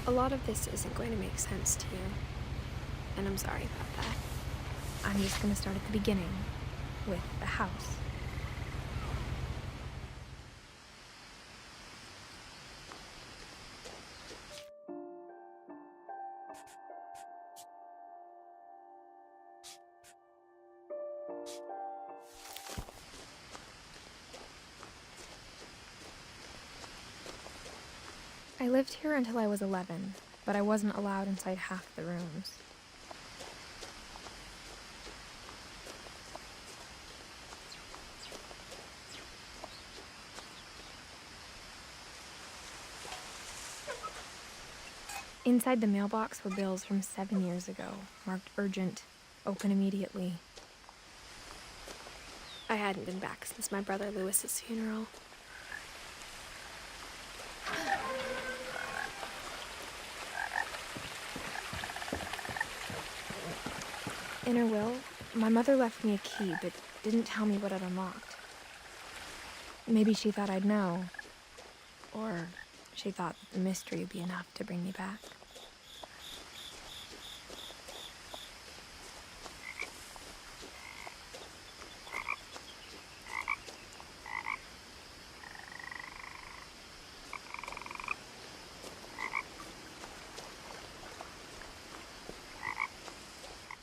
A lot of this isn't going to make sense to you, and I'm sorry about that. I'm just gonna start at the beginning, with the house. I lived here until I was 11, but I wasn't allowed inside half the rooms. Inside the mailbox were bills from 7 years ago, marked urgent, open immediately. I hadn't been back since my brother Lewis's funeral. In her will, my mother left me a key, but didn't tell me what it unlocked. Maybe she thought I'd know. Or she thought the mystery would be enough to bring me back.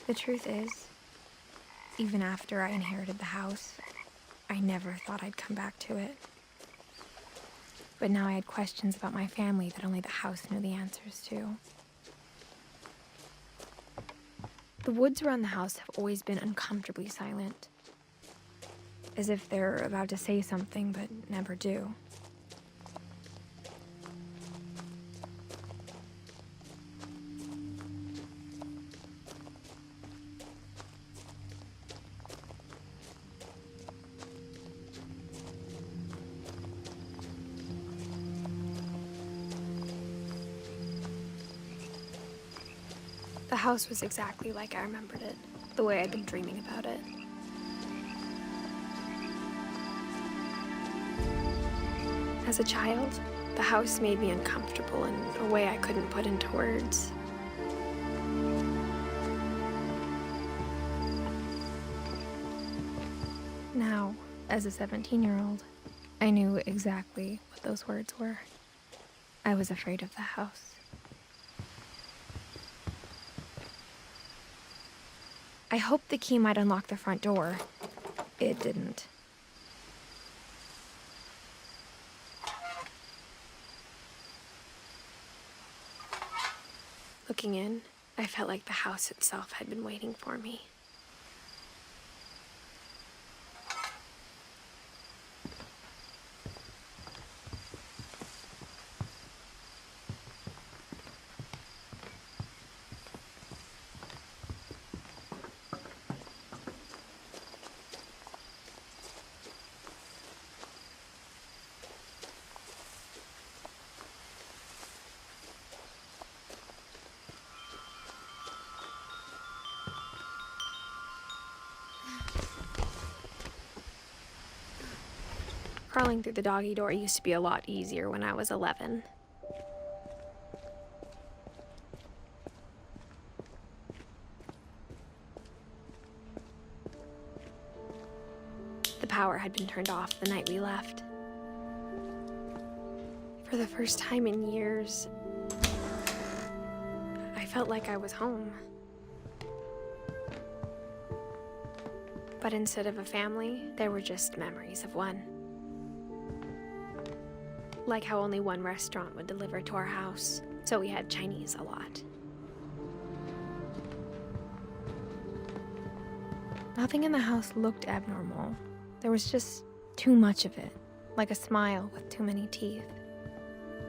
The truth is, even after I inherited the house, I never thought I'd come back to it. But now I had questions about my family that only the house knew the answers to. The woods around the house have always been uncomfortably silent, as if they're about to say something but never do. The house was exactly like I remembered it, the way I'd been dreaming about it. As a child, the house made me uncomfortable in a way I couldn't put into words. Now, as a 17-year-old, I knew exactly what those words were. I was afraid of the house. I hoped the key might unlock the front door. It didn't. Looking in, I felt like the house itself had been waiting for me. Crawling through the doggy door used to be a lot easier when I was 11. The power had been turned off the night we left. For the first time in years, I felt like I was home. But instead of a family, there were just memories of one. Like how only one restaurant would deliver to our house, so we had Chinese a lot. Nothing in the house looked abnormal. There was just too much of it, like a smile with too many teeth.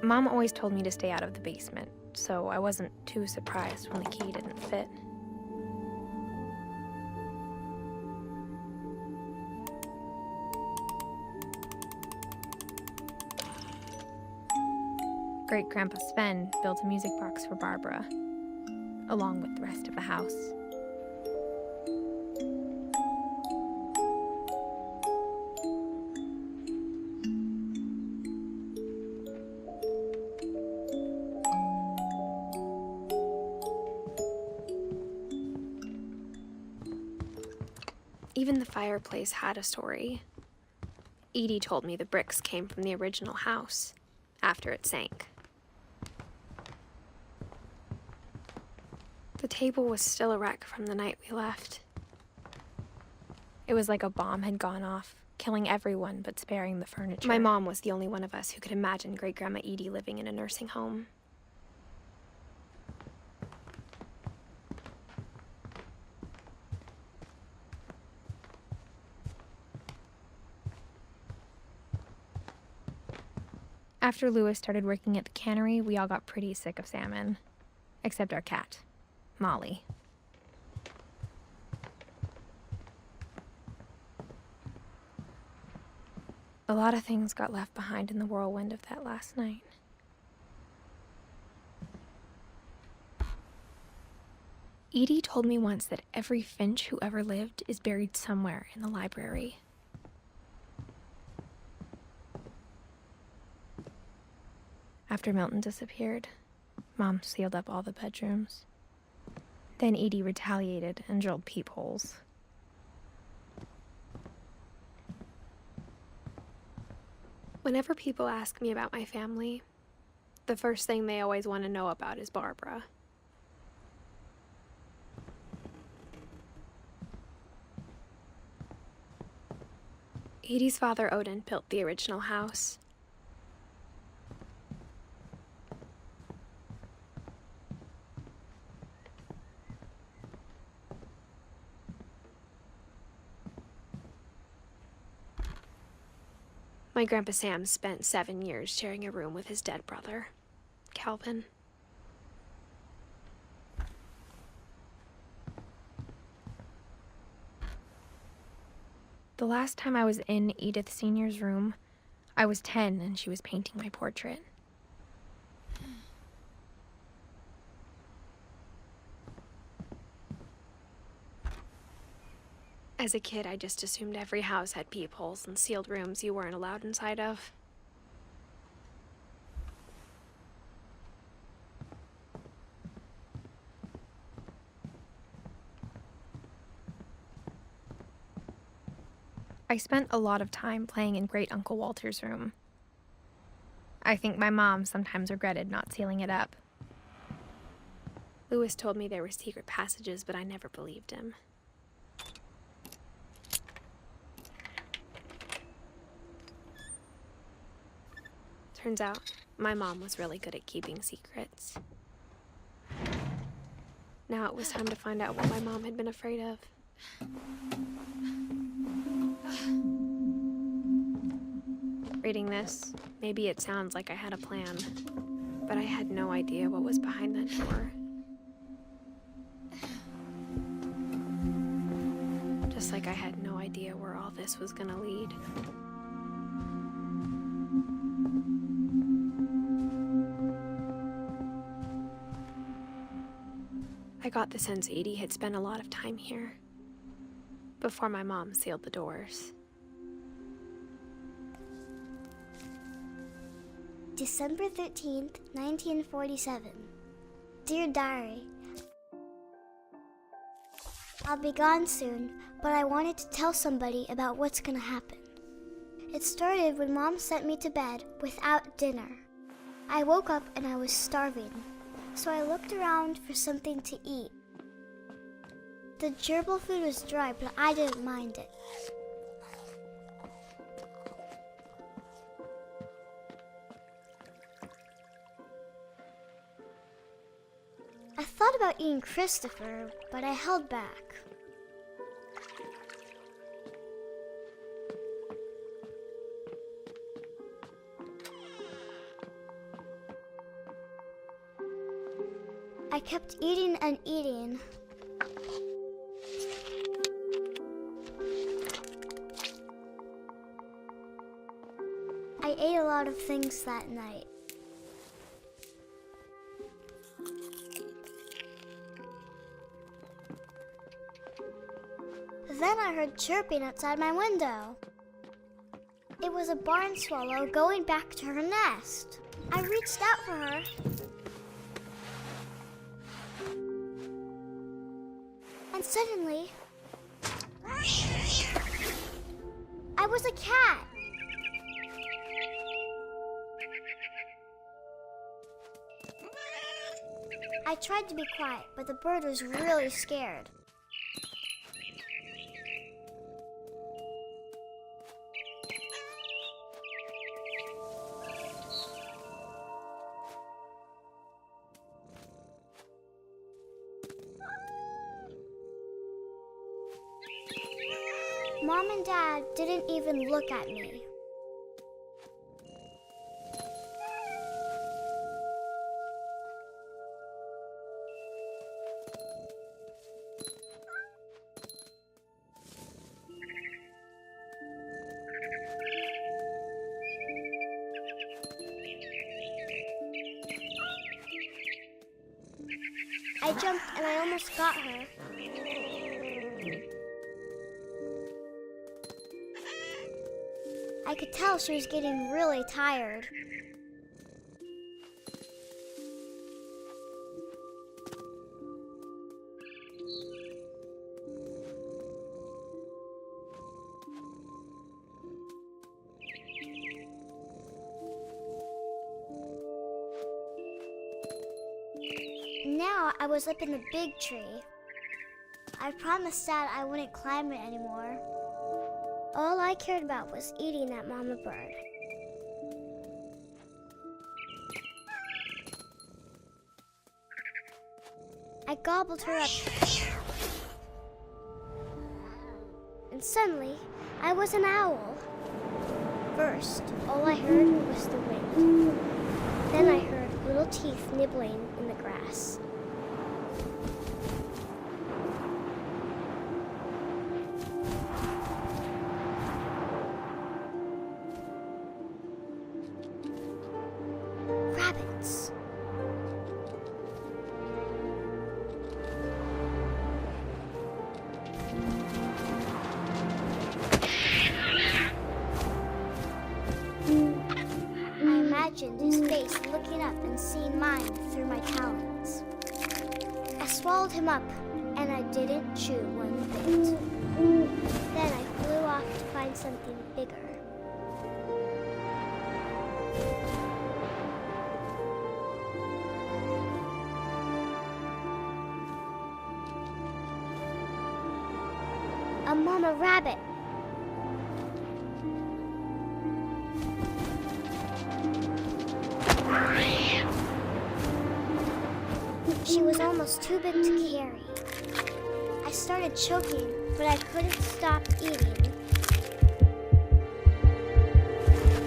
Mom always told me to stay out of the basement, so I wasn't too surprised when the key didn't fit. Great-Grandpa Sven built a music box for Barbara, along with the rest of the house. Even the fireplace had a story. Edie told me the bricks came from the original house, after it sank. The table was still a wreck from the night we left. It was like a bomb had gone off, killing everyone but sparing the furniture. My mom was the only one of us who could imagine Great-Grandma Edie living in a nursing home. After Lewis started working at the cannery, we all got pretty sick of salmon. Except our cat, Molly. A lot of things got left behind in the whirlwind of that last night. Edie told me once that every Finch who ever lived is buried somewhere in the library. After Milton disappeared, Mom sealed up all the bedrooms. Then Edie retaliated and drilled peepholes. Whenever people ask me about my family, the first thing they always want to know about is Barbara. Edie's father, Odin, built the original house. My Grandpa Sam spent 7 years sharing a room with his dead brother, Calvin. The last time I was in Edith Sr.'s room, I was 10 and she was painting my portrait. As a kid, I just assumed every house had peepholes and sealed rooms you weren't allowed inside of. I spent a lot of time playing in Great Uncle Walter's room. I think my mom sometimes regretted not sealing it up. Lewis told me there were secret passages, but I never believed him. Turns out, my mom was really good at keeping secrets. Now it was time to find out what my mom had been afraid of. Reading this, maybe it sounds like I had a plan, but I had no idea what was behind that door. Just like I had no idea where all this was gonna lead. I got the sense Edie had spent a lot of time here, before my mom sealed the doors. December 13th, 1947. Dear Diary, I'll be gone soon, but I wanted to tell somebody about what's gonna happen. It started when Mom sent me to bed without dinner. I woke up and I was starving, so I looked around for something to eat. The gerbil food was dry, but I didn't mind it. I thought about eating Christopher, but I held back. I kept eating and eating. I ate a lot of things that night. Then I heard chirping outside my window. It was a barn swallow going back to her nest. I reached out for her. And suddenly, was a cat. I tried to be quiet, but the bird was really scared. Mom and Dad didn't even look at me. I jumped and I almost got her. I could tell she was getting really tired. Now I was up in the big tree. I promised Dad I wouldn't climb it anymore. All I cared about was eating that mama bird. I gobbled her up. And suddenly, I was an owl. First, all I heard was the wind. Then I heard little teeth nibbling in the grass. Rabbits. I imagined his face looking up and seeing mine through my talons. I swallowed him up, and I didn't chew one bit. Then I flew off to find something bigger. A mama rabbit. She was almost too big to carry. I started choking, but I couldn't stop eating.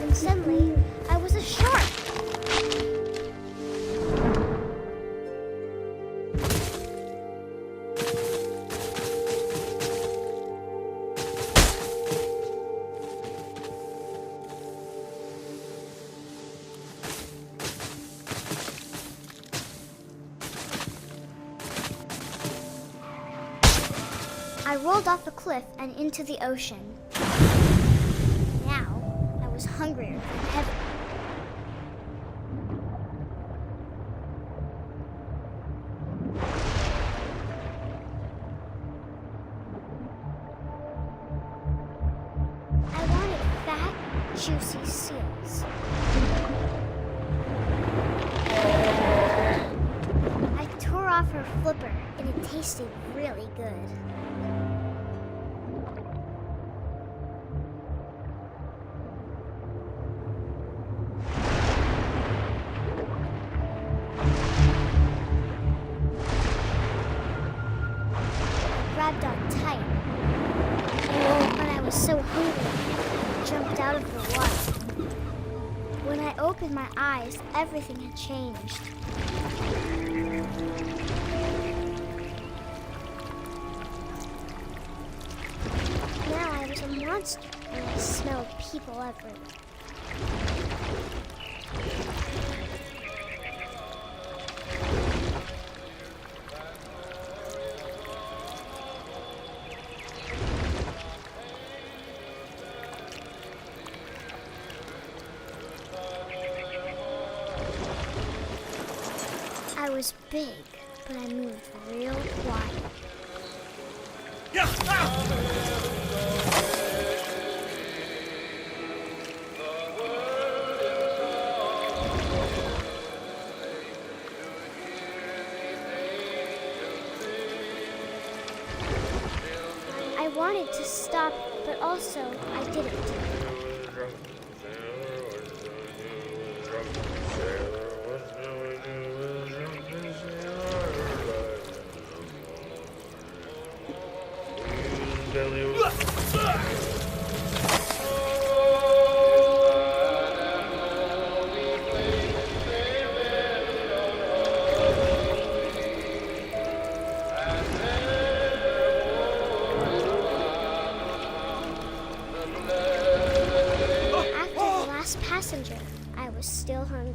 And suddenly, I was a shark. I rolled off a cliff and into the ocean. Now, I was hungrier than ever. I wanted fat, juicy seals. I tore off her flipper, and it tasted really good. Grabbed on tight. But I was so hungry, I jumped out of the water. When I opened my eyes, everything had changed. Now I was a monster, and I smelled people everywhere. I was big, but I moved real quiet. wanted to stop, but also I didn't. After the last passenger, I was still hungry.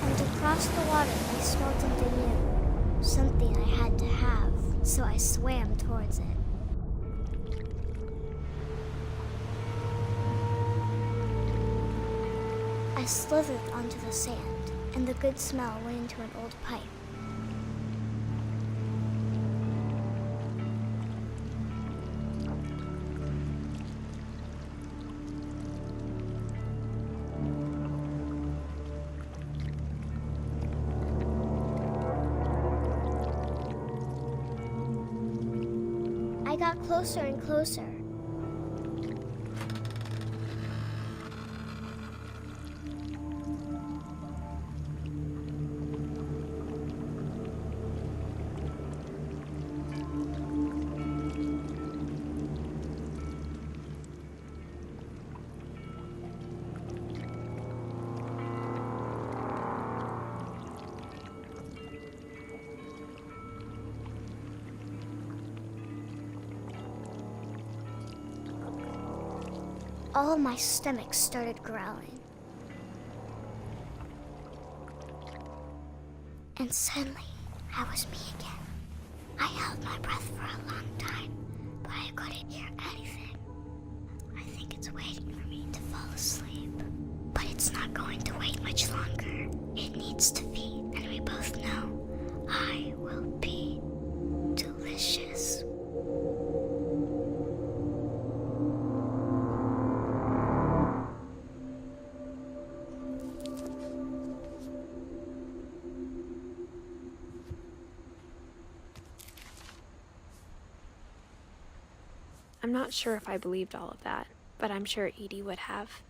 And to cross the water, I smelled something new. Something I had to have, so I swam towards it. I slithered onto the sand, and the good smell went into an old pipe. I got closer and closer. All my stomach started growling. And suddenly, I was me again. I held my breath for a long time, but I couldn't hear anything. I think it's waiting for me to fall asleep. But it's not going to wait much longer. It needs to feed, and we both know I will be delicious. I'm not sure if I believed all of that, but I'm sure Edie would have.